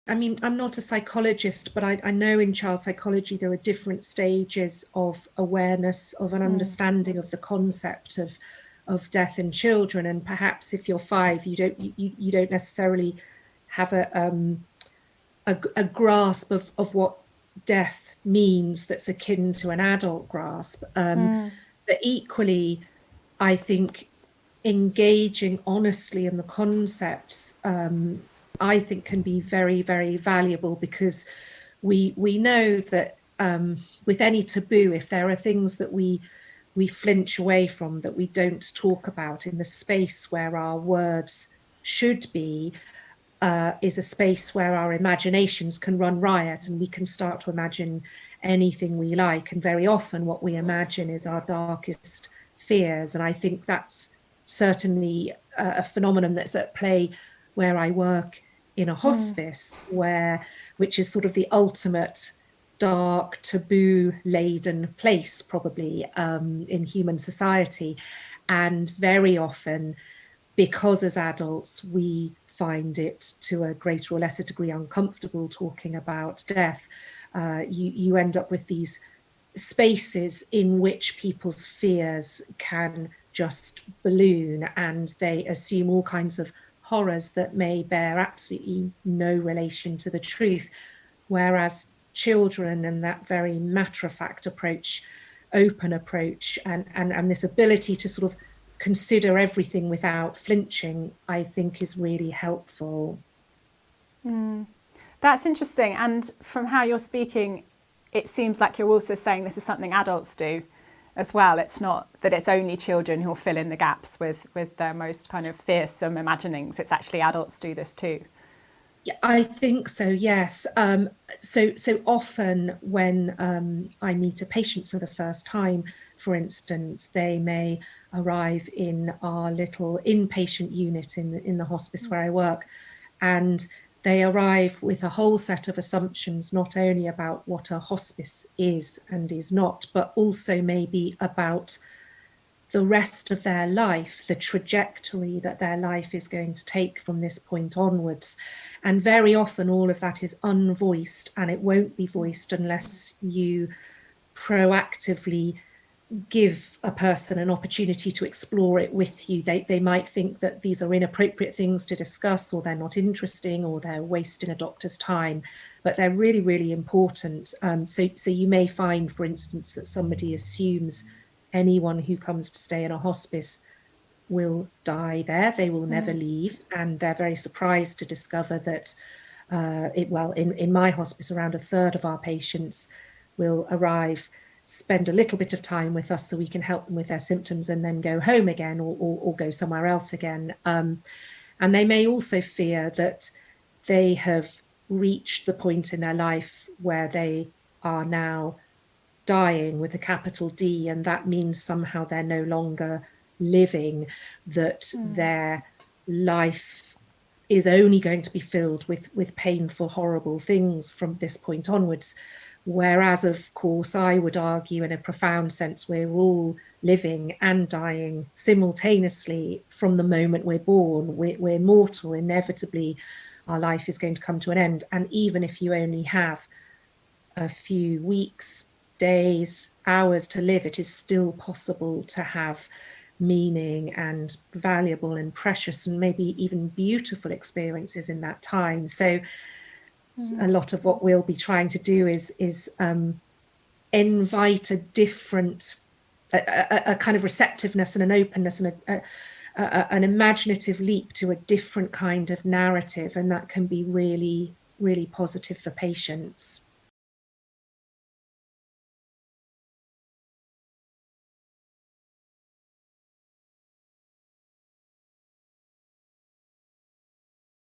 I mean, I'm not a psychologist, but I know in child psychology there are different stages of awareness, of an understanding of the concept of death in children. And perhaps if you're 5, you don't necessarily have a grasp of what death means that's akin to an adult grasp. But equally, I think engaging honestly in the concepts, I think can be very, very valuable, because we know that with any taboo, if there are things that we flinch away from, that we don't talk about in the space where our words should be, is a space where our imaginations can run riot and we can start to imagine anything we like. And very often what we imagine is our darkest fears. And I think that's certainly a phenomenon that's at play where I work in a hospice, which is sort of the ultimate dark, taboo-laden place, probably, in human society. And very often, because as adults we find it to a greater or lesser degree uncomfortable talking about death, you end up with these spaces in which people's fears can just balloon, and they assume all kinds of horrors that may bear absolutely no relation to the truth. Whereas children, and that very matter-of-fact approach, open approach, and this ability to sort of consider everything without flinching, I think is really helpful. That's interesting. And from how you're speaking, it seems like you're also saying this is something adults do as well. It's not that it's only children who'll fill in the gaps with their most kind of fearsome imaginings. It's actually adults do this too. Yeah, I think so, yes. So often when I meet a patient for the first time, for instance, they may arrive in our little inpatient unit in the hospice where I work, and they arrive with a whole set of assumptions, not only about what a hospice is and is not, but also maybe about the rest of their life, the trajectory that their life is going to take from this point onwards. And very often all of that is unvoiced, and it won't be voiced unless you proactively give a person an opportunity to explore it with you. They might think that these are inappropriate things to discuss, or they're not interesting, or they're wasting a doctor's time, but they're really, really important. So you may find, for instance, that somebody assumes anyone who comes to stay in a hospice will die there. They will never leave, and they're very surprised to discover that in my hospice, around a third of our patients will arrive, spend a little bit of time with us so we can help them with their symptoms, and then go home again, or go somewhere else again. And they may also fear that they have reached the point in their life where they are now dying with a capital D, and that means somehow they're no longer living, that their life is only going to be filled with painful, horrible things from this point onwards. Whereas, of course, I would argue in a profound sense, we're all living and dying simultaneously from the moment we're born. We're mortal. Inevitably, our life is going to come to an end. And even if you only have a few weeks, days, hours to live, it is still possible to have meaning and valuable and precious and maybe even beautiful experiences in that time. So a lot of what we'll be trying to do is invite a different, a kind of receptiveness and an openness and an imaginative leap to a different kind of narrative, and that can be really, really positive for patients.